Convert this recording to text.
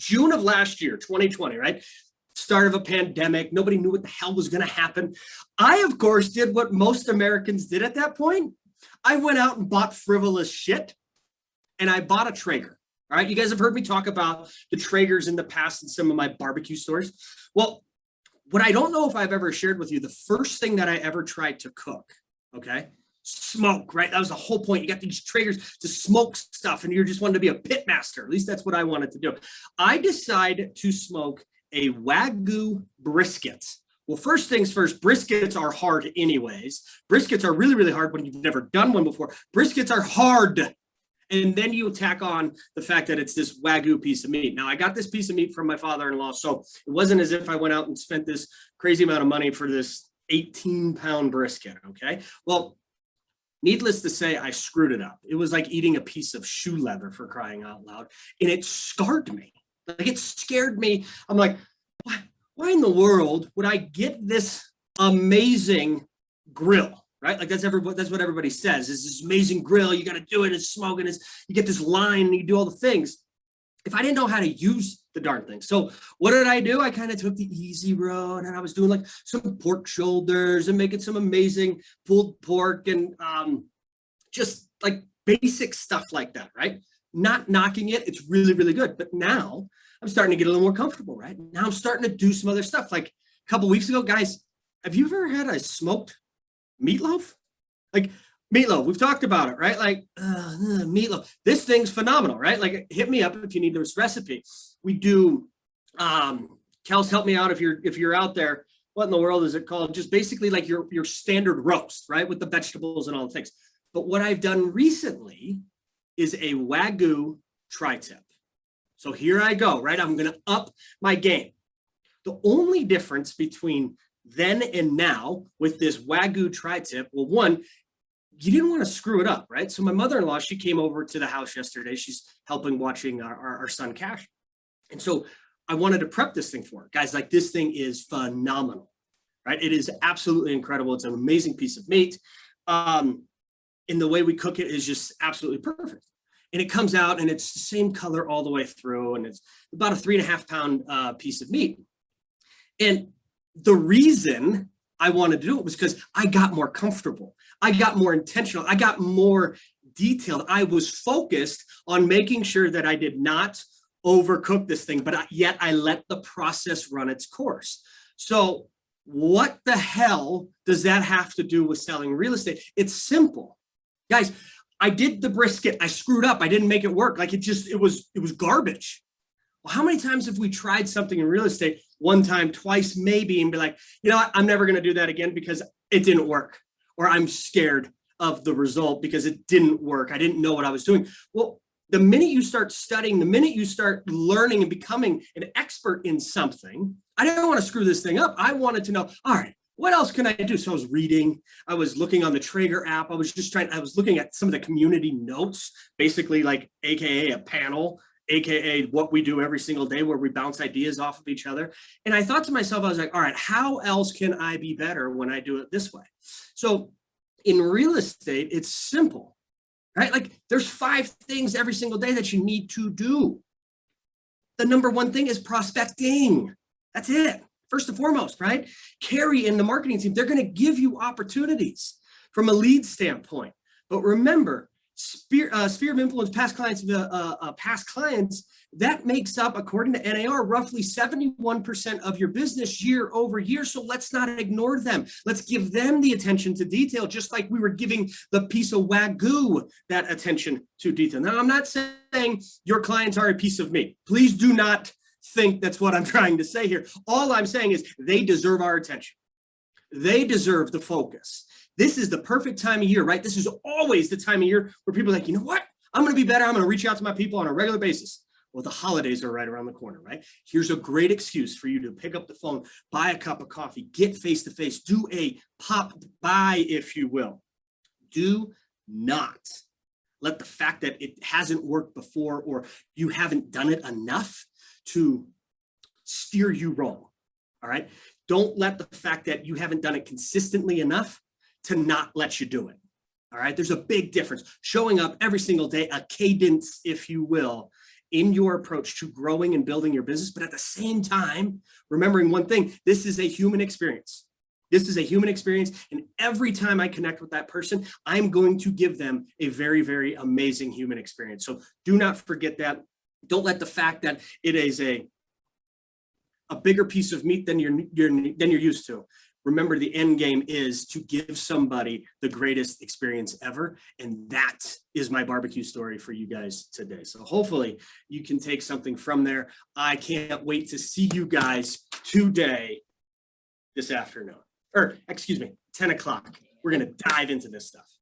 June of last year, 2020, right? Start of a pandemic. Nobody knew what the hell was going to happen. I, of course, did what most Americans did at that point. I went out and bought frivolous shit, and I bought a Traeger. All right, you guys have heard me talk about the Traegers in the past in some of my barbecue stories. Well, what I don't know if I've ever shared with you, the first thing that I ever tried to cook, okay, smoke, right? That was the whole point. You got these Traegers to smoke stuff, and you're just wanting to be a pit master. At least that's what I wanted to do. I decided to smoke a Wagyu brisket. Well, first things first, briskets are hard anyways. Briskets are really, really hard when you've never done one before. Briskets are hard. And then you tack on the fact that it's this Wagyu piece of meat. Now, I got this piece of meat from my father-in-law, so it wasn't as if I went out and spent this crazy amount of money for this 18-pound brisket, okay? Well, needless to say, I screwed it up. It was like eating a piece of shoe leather, for crying out loud, and it scarred me. Like, it scared me. I'm like, why in the world would I get this amazing grill, right? Like, that's what everybody says, is this amazing grill. You got to do it. It's smoking. You get this line and you do all the things. If I didn't know how to use the darn thing. So what did I do? I kind of took the easy road, and I was doing like some pork shoulders and making some amazing pulled pork and just like basic stuff like that, right? Not knocking it. It's really, really good. But now I'm starting to get a little more comfortable, right? Now I'm starting to do some other stuff. Like a couple weeks ago, guys, have you ever had a smoked meatloaf? Like meatloaf, we've talked about it, right? Like meatloaf. This thing's phenomenal, right? Like, hit me up if you need this recipe. We do, Kels, help me out if you're out there. What in the world is it called? Just basically like your standard roast, right? With the vegetables and all the things. But what I've done recently is a Wagyu TriTip. So here I go, right? I'm going to up my game. The only difference between then and now with this Wagyu TriTip, well, one, you didn't want to screw it up, right? So my mother-in-law, she came over to the house yesterday. She's helping watching our son Cash. And so I wanted to prep this thing for her. Guys, like, this thing is phenomenal, right? It is absolutely incredible. It's an amazing piece of meat. And the way we cook it is just absolutely perfect. And it comes out and it's the same color all the way through. And it's about a 3.5 pound piece of meat. And the reason I wanted to do it was because I got more comfortable. I got more intentional. I got more detailed. I was focused on making sure that I did not overcook this thing, but yet I let the process run its course. So what the hell does that have to do with selling real estate? It's simple. Guys, I did the brisket. I screwed up. I didn't make it work. Like, it was garbage. Well, how many times have we tried something in real estate, one time, twice, maybe, and be like, you know what, I'm never going to do that again because it didn't work, or I'm scared of the result because it didn't work. I didn't know what I was doing. Well, the minute you start studying, the minute you start learning and becoming an expert in something, I didn't want to screw this thing up. I wanted to know, all right, what else can I do? So I was reading, I was looking on the Traeger app. I was looking at some of the community notes, basically like AKA a panel, AKA what we do every single day where we bounce ideas off of each other. And I thought to myself, I was like, all right, how else can I be better when I do it this way? So in real estate, it's simple, right? Like, there's 5 things every single day that you need to do. The number one thing is prospecting. That's it. First and foremost, right? Carrie and the marketing team, they're going to give you opportunities from a lead standpoint. But remember, sphere of influence, past clients, that makes up, according to NAR, roughly 71% of your business year over year. So let's not ignore them. Let's give them the attention to detail, just like we were giving the piece of Wagyu that attention to detail. Now, I'm not saying your clients are a piece of meat. Please do not think that's what I'm trying to say here. All I'm saying is they deserve our attention. They deserve the focus. This is the perfect time of year, right? This is always the time of year where people are like, you know what? I'm going to be better. I'm going to reach out to my people on a regular basis. Well, the holidays are right around the corner, right? Here's a great excuse for you to pick up the phone, buy a cup of coffee, get face-to-face, do a pop by, if you will. Do not let the fact that it hasn't worked before or you haven't done it enough to steer you wrong, all right? Don't let the fact that you haven't done it consistently enough to not let you do it, all right? There's a big difference. Showing up every single day, a cadence, if you will, in your approach to growing and building your business, but at the same time, remembering one thing, this is a human experience. This is a human experience. And every time I connect with that person, I'm going to give them a very, very amazing human experience. So do not forget that. Don't let the fact that it is a bigger piece of meat than you're used to. Remember, the end game is to give somebody the greatest experience ever. And that is my barbecue story for you guys today. So hopefully you can take something from there. I can't wait to see you guys today, this afternoon. Or excuse me, 10 o'clock. We're going to dive into this stuff.